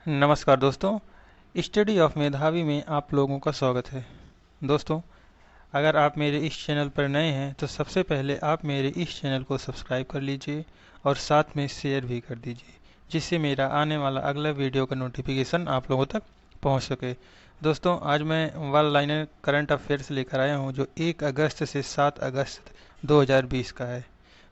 नमस्कार दोस्तों। Study of मेधावी में आप लोगों का स्वागत है। दोस्तों, अगर आप मेरे इस चैनल पर नए हैं तो सबसे पहले आप मेरे इस चैनल को सब्सक्राइब कर लीजिए और साथ में शेयर भी कर दीजिए, जिससे मेरा आने वाला अगला वीडियो का नोटिफिकेशन आप लोगों तक पहुंच सके। दोस्तों, आज मैं वन लाइनर करंट अफेयर्स लेकर आया हूं जो 1 अगस्त से 7 अगस्त 2020 का है,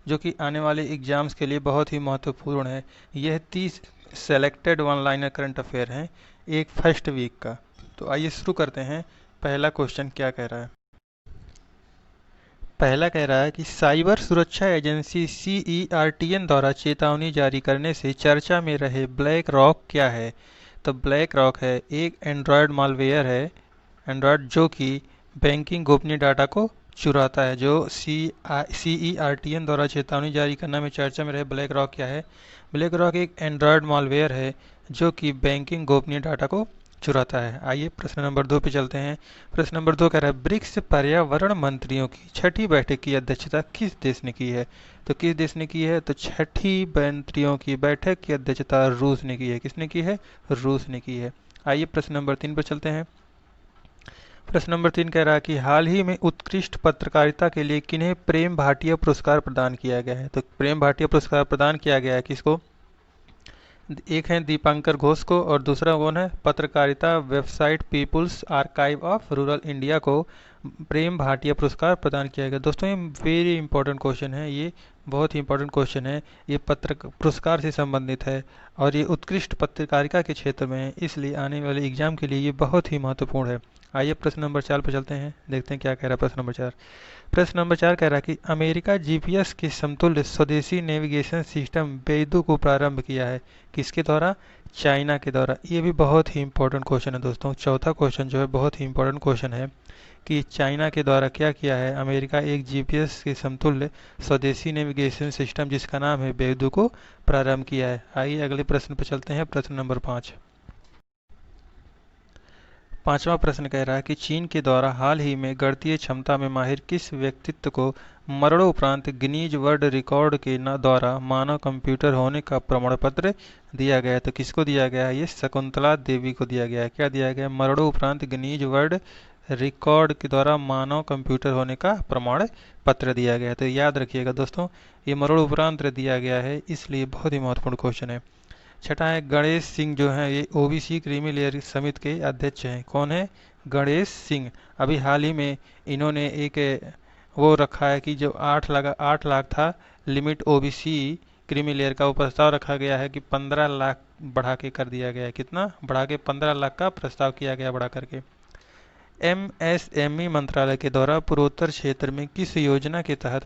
जो कि आने वाले एग्ज़ाम्स के लिए बहुत ही महत्वपूर्ण है। यह 30 selected one liner current affair हैं एक फर्स्ट वीक का। तो आइए शुरू करते हैं। पहला क्वेश्चन क्या कह रहा है? पहला कह रहा है कि साइबर सुरक्षा एजेंसी CERTN द्वारा चेतावनी जारी करने से चर्चा में रहे ब्लैक रॉक क्या है? तो ब्लैक रॉक है एक एंड्रॉयड मालवेयर है, एंड्रॉयड जो कि बैंकिंग गोपनीय डाटा को चुराता है। जो CERTN द्वारा चेतावनी जारी करने में चर्चा में रहे ब्लैक रॉक क्या है? ब्लैक रॉक एक एंड्रॉयड मालवेयर है जो कि बैंकिंग गोपनीय डाटा को चुराता है। आइए प्रश्न नंबर 2 पे चलते हैं। प्रश्न नंबर 2 कह रहा है ब्रिक्स पर्यावरण मंत्रियों की छठी बैठक की अध्यक्षता किस देश ने की है? तो किस देश ने की है? तो छठी मंत्रियों की बैठक की अध्यक्षता रूस ने की है। किसने की है? रूस ने की है। आइए प्रश्न नंबर 3 पर चलते हैं। प्रश्न नंबर 3 कह रहा है कि हाल ही में उत्कृष्ट पत्रकारिता के लिए किन्हें प्रेम भाटिया पुरस्कार प्रदान किया गया है? तो प्रेम भाटिया पुरस्कार प्रदान किया गया है किसको? एक है दीपांकर घोष को और दूसरा कौन है? पत्रकारिता website People's Archive of Rural India को प्रेम भाटिया पुरस्कार प्रदान किया गया। दोस्तों, ये वेरी इंपॉर्टेंट क्वेश्चन है, ये बहुत ही इंपॉर्टेंट क्वेश्चन है। ये पत्र पुरस्कार से संबंधित है और ये उत्कृष्ट पत्रकारिता के क्षेत्र में है, इसलिए आने वाले एग्जाम के लिए ये बहुत ही महत्वपूर्ण है। आइए प्रश्न नंबर 4 पर चलते हैं, देखते हैं क्या कह रहा है प्रश्न नंबर 4। प्रश्न नंबर 4 कह रहा है कि अमेरिका जीपीएस के समतुल्य स्वदेशी नेविगेशन सिस्टम बेइदू को प्रारंभ किया है। किसके द्वारा? चाइना के द्वारा। ये भी बहुत ही इंपॉर्टेंट क्वेश्चन है दोस्तों। चौथा क्वेश्चन जो है बहुत ही इंपॉर्टेंट क्वेश्चन है कि चाइना के द्वारा क्या किया है? अमेरिका एक जीपीएस के समतुल्य स्वदेशी नेविगेशन सिस्टम जिसका नाम है बेइदू को प्रारंभ किया है। आइए अगले प्रश्न पर चलते हैं। प्रश्न नंबर 5। पांचवा प्रश्न कह रहा है कि चीन के द्वारा हाल ही में गणितीय क्षमता में माहिर किस व्यक्तित्व को मरणोपरांत गिनीज वर्ल्ड रिकॉर्ड के द्वारा मानव कंप्यूटर होने का प्रमाण पत्र दिया गया है? तो किसको दिया गया है? ये शकुंतला देवी को दिया गया है। क्या दिया गया है? मरणोपरांत गिनीज वर्ल्ड रिकॉर्ड के द्वारा मानव कंप्यूटर होने का प्रमाण पत्र दिया गया है। तो याद रखिएगा दोस्तों, ये मरणोपरांत दिया गया है, इसलिए बहुत ही महत्वपूर्ण क्वेश्चन है। छठा है गणेश सिंह जो है ये ओबीसी क्रीमी लेयर समिति के अध्यक्ष हैं। कौन है? गणेश सिंह। अभी हाल ही में इन्होंने एक वो रखा है कि जो 8 लाख था लिमिट ओबीसी क्रीमी लेयर का, वो प्रस्ताव रखा गया है कि 15 लाख बढ़ा के कर दिया गया है। कितना बढ़ा के? 15 लाख का प्रस्ताव किया गया बढ़ा करके। एमएसएमई मंत्रालय के द्वारा पूर्वोत्तर क्षेत्र में किस योजना के तहत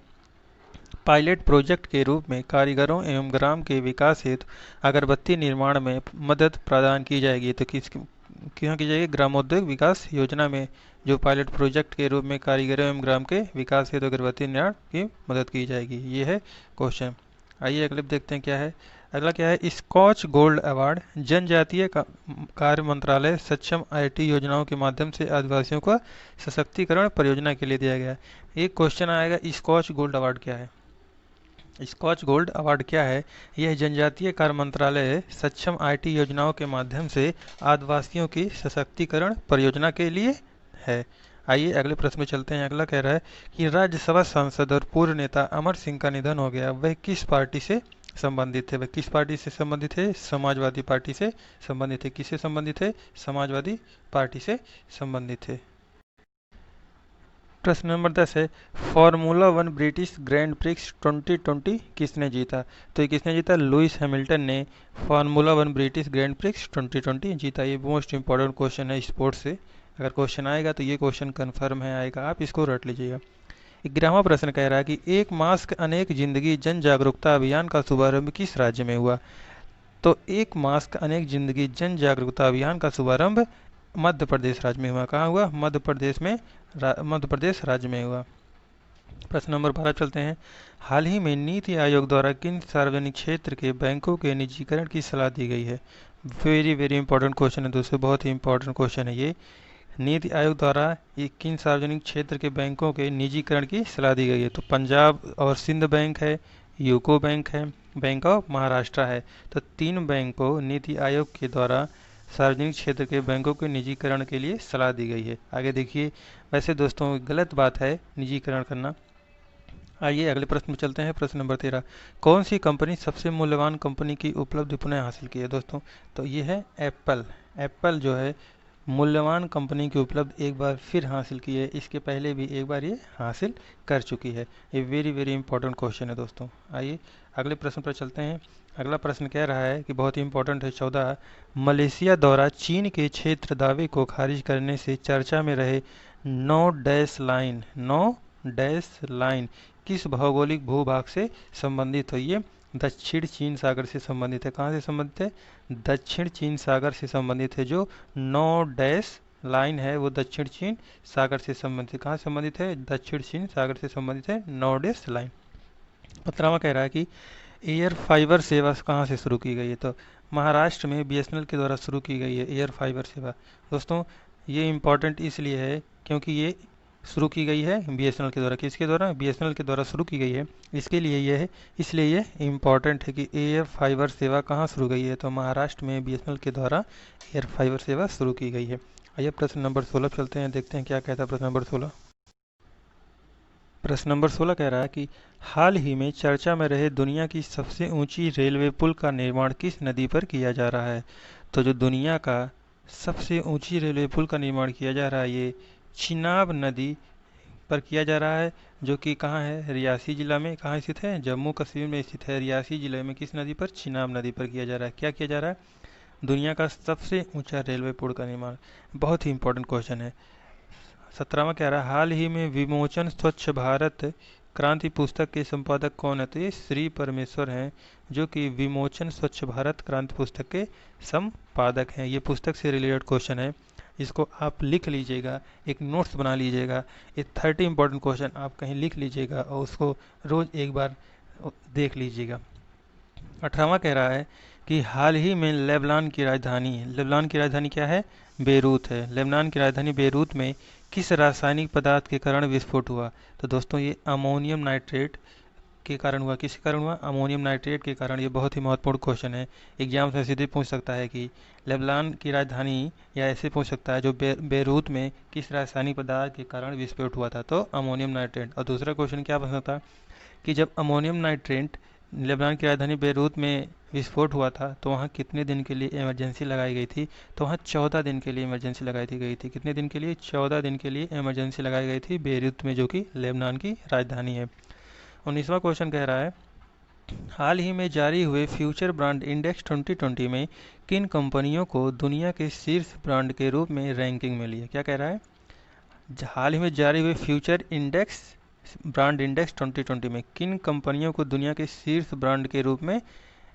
पायलट प्रोजेक्ट के रूप में कारीगरों एवं ग्राम के विकास हेतु अगरबत्ती निर्माण में मदद प्रदान की जाएगी? तो क्यों की जाएगी? ग्रामोद्योग विकास योजना में जो पायलट प्रोजेक्ट के रूप में कारीगरों एवं ग्राम के विकास हेतु अगरबत्ती निर्माण की मदद की जाएगी। ये है क्वेश्चन। आइए अगले देखते हैं क्या है। अगला क्या है? स्कॉच गोल्ड अवार्ड जनजातीय कार्य मंत्रालय सक्षम आईटी योजनाओं के माध्यम से आदिवासियों का सशक्तिकरण परियोजना के लिए दिया गया है। एक क्वेश्चन आएगा, स्कॉच गोल्ड अवार्ड क्या है? स्कॉच गोल्ड अवार्ड क्या है? यह जनजातीय कार्य मंत्रालय सक्षम आईटी योजनाओं के माध्यम से आदिवासियों की सशक्तिकरण परियोजना के लिए है। आइए अगले प्रश्न में चलते हैं। अगला कह रहा है कि राज्यसभा सांसद और पूर्व नेता अमर सिंह का निधन हो गया, वह किस पार्टी से संबंधित थे? वह किस पार्टी से संबंधित है? समाजवादी पार्टी से संबंधित है। किससे संबंधित है? समाजवादी पार्टी से संबंधित है। प्रश्न नंबर 10 है फार्मूला 1 ब्रिटिश ग्रैंड प्रिक्स 2020 किसने जीता? तो ये किसने जीता? लुइस हैमिल्टन ने फार्मूला 1 ब्रिटिश ग्रैंड प्रिक्स 2020 जीता। ये मोस्ट इंपॉर्टेंट क्वेश्चन है स्पोर्ट्स से, अगर क्वेश्चन आएगा तो ये क्वेश्चन कन्फर्म है आएगा, आप इसको रट लीजिएगा। 11वां प्रश्न कह रहा है कि एक मास्क अनेक जिंदगी जन जागरूकता अभियान का शुभारंभ किस राज्य में हुआ? तो एक मास्क अनेक जिंदगी जन जागरूकता अभियान का शुभारंभ मध्य प्रदेश राज्य में हुआ। कहाँ हुआ? मध्य प्रदेश में, मध्य प्रदेश राज्य में हुआ। प्रश्न नंबर 12 चलते हैं। हाल ही में नीति आयोग द्वारा किन सार्वजनिक क्षेत्र के बैंकों के निजीकरण की सलाह दी गई है? वेरी वेरी इंपॉर्टेंट क्वेश्चन है दोस्तों, बहुत ही इंपॉर्टेंट क्वेश्चन है ये। नीति आयोग द्वारा ये किन सार्वजनिक क्षेत्र के बैंकों के निजीकरण की सलाह दी गई है? तो पंजाब और सिंध बैंक है, यूको बैंक है, बैंक ऑफ महाराष्ट्र है। तो तीन बैंक को नीति आयोग के द्वारा सार्वजनिक क्षेत्र के बैंकों के निजीकरण के लिए सलाह दी गई है। आगे देखिए, वैसे दोस्तों गलत बात है निजीकरण करना। आइए अगले प्रश्न में चलते हैं। प्रश्न नंबर 13, कौन सी कंपनी सबसे मूल्यवान कंपनी की उपलब्धि पुनः हासिल की है दोस्तों? तो ये है एप्पल। एप्पल जो है मूल्यवान कंपनी की उपलब्धि एक बार फिर हासिल की है, इसके पहले भी एक बार ये हासिल कर चुकी है। ये वेरी वेरी इंपॉर्टेंट क्वेश्चन है दोस्तों। आइए अगले प्रश्न पर चलते हैं। अगला प्रश्न कह रहा है कि बहुत ही इंपॉर्टेंट है 14, मलेशिया द्वारा चीन के क्षेत्र दावे को खारिज करने से चर्चा में रहे नो डैश लाइन किस भौगोलिक भूभाग से संबंधित है? ये दक्षिण चीन सागर से संबंधित है। कहाँ से संबंधित है? दक्षिण चीन सागर से संबंधित है। जो नो डैश लाइन है वो दक्षिण चीन सागर से संबंधित है। कहाँ से संबंधित है? दक्षिण चीन सागर से संबंधित है नो डैश लाइन। 15वां कह रहा है कि एयर फाइबर सेवा कहाँ से शुरू की गई है? तो महाराष्ट्र में बीएसएनएल के द्वारा शुरू की गई है एयर फाइबर सेवा। दोस्तों ये इम्पोर्टेंट इसलिए है क्योंकि ये शुरू की गई है बीएसएनएल के द्वारा। किसके द्वारा? बीएसएनएल के द्वारा शुरू की गई है, इसके लिए ये है, इसलिए ये इम्पॉर्टेंट है कि एयर फाइबर सेवा कहाँ शुरू गई है? तो महाराष्ट्र में बीएसएनएल के द्वारा एयर फाइबर सेवा शुरू की गई है। आइए प्रश्न नंबर 16 चलते हैं, देखते हैं क्या कहता है प्रश्न नंबर 16। प्रश्न नंबर 16 कह रहा है कि हाल ही में चर्चा में रहे दुनिया की सबसे ऊंची रेलवे पुल का निर्माण किस नदी पर किया जा रहा है? तो जो दुनिया का सबसे ऊंची रेलवे पुल का निर्माण किया जा रहा है ये चिनाब नदी पर किया जा रहा है, जो कि कहाँ है? रियासी जिला में। कहाँ स्थित है? जम्मू कश्मीर में स्थित है। रियासी जिले में किस नदी पर? चिनाब नदी पर किया जा रहा है। क्या किया जा रहा है? दुनिया का सबसे ऊंचा रेलवे पुल का निर्माण। बहुत ही इंपॉर्टेंट क्वेश्चन है। 17वां कह रहा है हाल ही में विमोचन स्वच्छ भारत क्रांति पुस्तक के संपादक कौन है? तो ये श्री परमेश्वर हैं, जो कि विमोचन स्वच्छ भारत क्रांति पुस्तक के संपादक हैं। ये पुस्तक से रिलेटेड क्वेश्चन है, इसको आप लिख लीजिएगा, एक नोट्स बना लीजिएगा। ये 30 इंपॉर्टेंट क्वेश्चन आप कहीं लिख लीजिएगा और उसको रोज एक बार देख लीजिएगा। 18वां कह रहा है कि हाल ही में लेबनान की राजधानी क्या है? बेरूत है। लेबनान की राजधानी बेरूत में किस रासायनिक पदार्थ के कारण विस्फोट हुआ? तो दोस्तों ये अमोनियम नाइट्रेट के कारण हुआ। किसके कारण हुआ? अमोनियम नाइट्रेट के कारण। ये बहुत ही महत्वपूर्ण क्वेश्चन है, एग्जाम से सीधे पूछ सकता है कि लेबनान की राजधानी, या ऐसे पूछ सकता है जो बेरूत में किस रासायनिक पदार्थ के कारण विस्फोट हुआ था? तो अमोनियम नाइट्रेट। और दूसरा क्वेश्चन क्या बन सकता कि जब अमोनियम नाइट्रेट लेबनान की राजधानी बेरूत में विस्फोट हुआ था तो वहाँ कितने दिन के लिए इमरजेंसी लगाई गई थी? तो वहाँ 14 दिन के लिए इमरजेंसी लगाई गई थी। कितने दिन के लिए? 14 दिन के लिए इमरजेंसी लगाई गई थी बेरूत में, जो कि लेबनान की राजधानी है। 19वां क्वेश्चन कह रहा है हाल ही में जारी हुए फ्यूचर ब्रांड इंडेक्स 2020 में किन कंपनियों को दुनिया के शीर्ष ब्रांड के रूप में रैंकिंग मिली है? क्या कह रहा है? हाल ही में जारी हुए फ्यूचर ब्रांड इंडेक्स 2020 में किन कंपनियों को दुनिया के शीर्ष ब्रांड के रूप में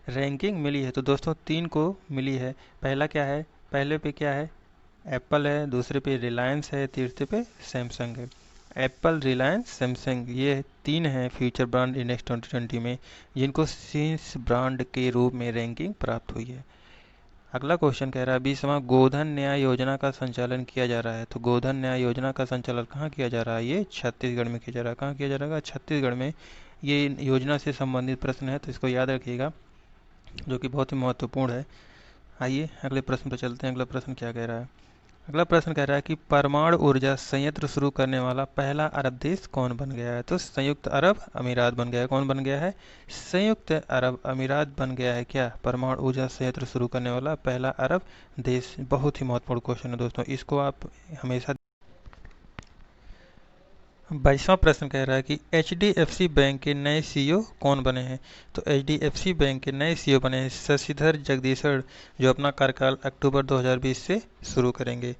रैंकिंग मिली है? तो दोस्तों 3 को मिली है। पहला क्या है? पहले पे क्या है? एप्पल है, दूसरे पे रिलायंस है, तीसरे पे सैमसंग है। एप्पल, रिलायंस, सैमसंग, ये 3 हैं फ्यूचर ब्रांड इंडेक्स 2020 में जिनको शीर्ष ब्रांड के रूप में रैंकिंग प्राप्त हुई है। अगला क्वेश्चन कह रहा है 20वां गोधन न्याय योजना का संचालन किया जा रहा है। तो गोधन न्याय योजना का संचालन कहाँ किया जा रहा है? ये छत्तीसगढ़ में किया जा रहा है। कहाँ किया जा रहा है? छत्तीसगढ़ में। ये योजना से संबंधित प्रश्न है, तो इसको याद रखिएगा, जो कि बहुत ही महत्वपूर्ण है। आइए अगले प्रश्न पर चलते हैं। अगला प्रश्न क्या कह रहा है? अगला प्रश्न कह रहा है कि परमाणु ऊर्जा संयंत्र शुरू करने वाला पहला अरब देश कौन बन गया है? तो संयुक्त अरब अमीरात बन गया है। कौन बन गया है? संयुक्त अरब अमीरात बन गया है। क्या? परमाणु ऊर्जा संयंत्र शुरू करने वाला पहला अरब देश। बहुत ही महत्वपूर्ण क्वेश्चन है दोस्तों, इसको आप हमेशा। 22वां प्रश्न कह रहा है कि HDFC बैंक के नए CEO कौन बने हैं? तो HDFC बैंक के नए CEO बने हैं शशिधर जगदीशर, जो अपना कार्यकाल अक्टूबर 2020 से शुरू करेंगे।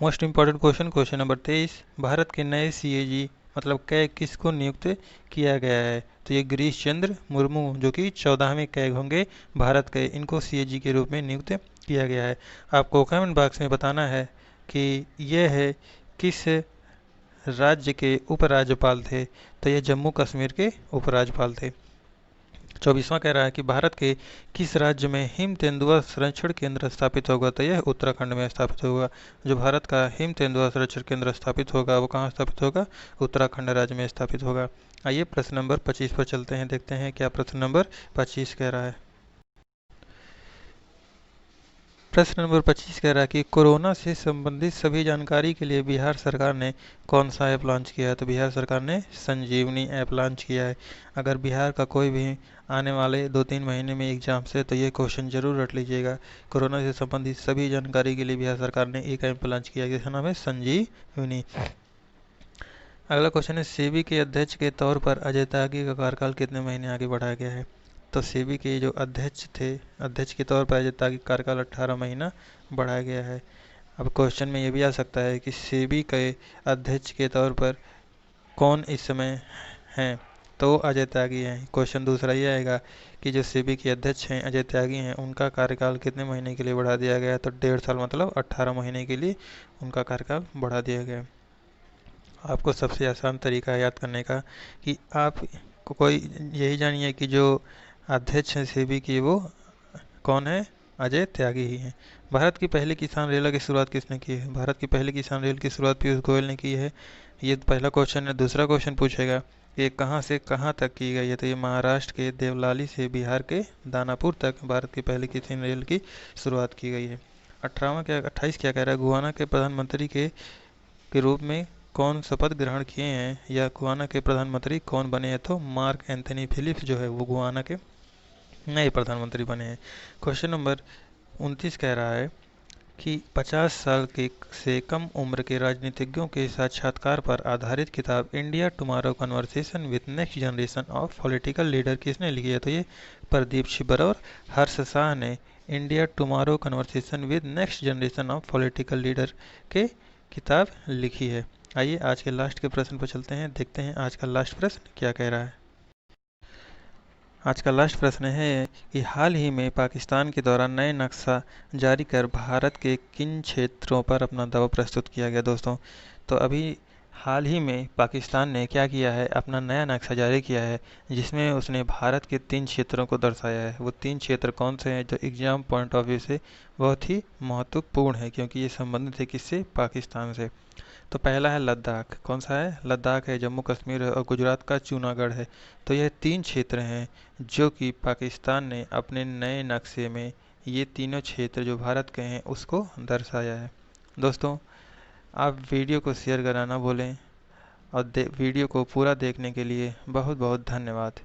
Most important question, question number 23, Bharat के नए CAG मतलब कैग किसको नियुक्त किया गया है? तो ये गिरीश चंद्र मुर्मू, जो कि 14वें कैग होंगे भारत के, इनको CAG के रूप में नियुक्त किया गया है। आपको कमेंट बॉक्स में बताना है कि यह है किस राज्य के उपराज्यपाल थे? तो ये जम्मू कश्मीर के उपराज्यपाल थे। 24वां कह रहा है कि भारत के किस राज्य में हिम तेंदुआ संरक्षण केंद्र स्थापित होगा, तो यह उत्तराखंड में स्थापित होगा। जो भारत का हिम तेंदुआ संरक्षण केंद्र स्थापित होगा वो कहाँ स्थापित होगा, उत्तराखंड राज्य में स्थापित होगा। आइए प्रश्न नंबर 25 पर चलते हैं, देखते हैं क्या प्रश्न नंबर 25 कह रहा है। प्रश्न नंबर 25 कह रहा है कि कोरोना से संबंधित सभी जानकारी के लिए बिहार सरकार ने कौन सा ऐप लॉन्च किया है, तो बिहार सरकार ने संजीवनी ऐप लॉन्च किया है। अगर बिहार का कोई भी आने वाले 2-3 महीने में एग्जाम से, तो ये क्वेश्चन जरूर रट लीजिएगा। कोरोना से संबंधित सभी जानकारी के लिए बिहार सरकार ने एक ऐप लॉन्च किया है जिसका नाम है संजीवनी। अगला क्वेश्चन है, सेबी के अध्यक्ष के तौर पर अजय त्यागी का कार्यकाल कितने महीने आगे बढ़ाया गया है, तो सेबी के जो अध्यक्ष थे, अध्यक्ष के तौर पर अजय त्यागी का कार्यकाल 18 महीना बढ़ाया गया है। अब क्वेश्चन में ये भी आ सकता है कि सेबी के अध्यक्ष के तौर पर कौन इस समय हैं, तो अजय त्यागी हैं। क्वेश्चन दूसरा ये आएगा कि जो सेबी के अध्यक्ष हैं अजय त्यागी हैं, उनका कार्यकाल कितने महीने के लिए बढ़ा दिया गया, तो 1.5 साल मतलब 18 महीने के लिए उनका कार्यकाल बढ़ा दिया गया। आपको सबसे आसान तरीका है याद करने का कि आप कोई यही जानिए कि जो अध्यक्ष हैं सेबी की वो कौन है, अजय त्यागी ही हैं। भारत की पहली किसान रेल की शुरुआत किसने की है, भारत की पहली किसान रेल की शुरुआत पीयूष गोयल ने की है। ये पहला क्वेश्चन है। दूसरा क्वेश्चन पूछेगा ये कहाँ से कहाँ तक की गई है, तो ये महाराष्ट्र के देवलाली से बिहार के दानापुर तक भारत की पहली किसान रेल की शुरुआत की गई है। 28 क्या कह रहा है, गुयाना के प्रधानमंत्री के रूप में कौन शपथ ग्रहण किए हैं, या गुयाना के प्रधानमंत्री कौन बने हैं, तो मार्क एंथनी फिलिप्स जो है वो गुयाना के नए प्रधानमंत्री बने हैं। क्वेश्चन नंबर 29 कह रहा है कि 50 साल के से कम उम्र के राजनीतिज्ञों के साक्षात्कार पर आधारित किताब India tomorrow conversation with next generation of political leader किसने लिखी है, तो ये प्रदीप छिब्बर और हर्ष शाह ने India tomorrow conversation with next generation of political leader के किताब लिखी है। आइए आज के लास्ट के प्रश्न पर चलते हैं, देखते हैं आज का लास्ट प्रश्न क्या कह रहा है। आज का लास्ट प्रश्न है कि हाल ही में पाकिस्तान के द्वारा नए नक्शा जारी कर भारत के किन क्षेत्रों पर अपना दबाव प्रस्तुत किया गया। दोस्तों, तो अभी हाल ही में पाकिस्तान ने क्या किया है, अपना नया नक्शा जारी किया है जिसमें उसने भारत के 3 क्षेत्रों को दर्शाया है। वो 3 क्षेत्र कौन से हैं जो एग्जाम पॉइंट ऑफ व्यू से बहुत ही महत्वपूर्ण है, क्योंकि ये संबंधित है किससे, पाकिस्तान से। तो पहला है लद्दाख, कौन सा है, लद्दाख है, जम्मू कश्मीर है और गुजरात का जूनागढ़ है। तो यह 3 क्षेत्र हैं जो कि पाकिस्तान ने अपने नए नक्शे में ये तीनों क्षेत्र जो भारत के हैं उसको दर्शाया है। दोस्तों, आप वीडियो को शेयर करना ना भूलें और वीडियो को पूरा देखने के लिए बहुत बहुत धन्यवाद।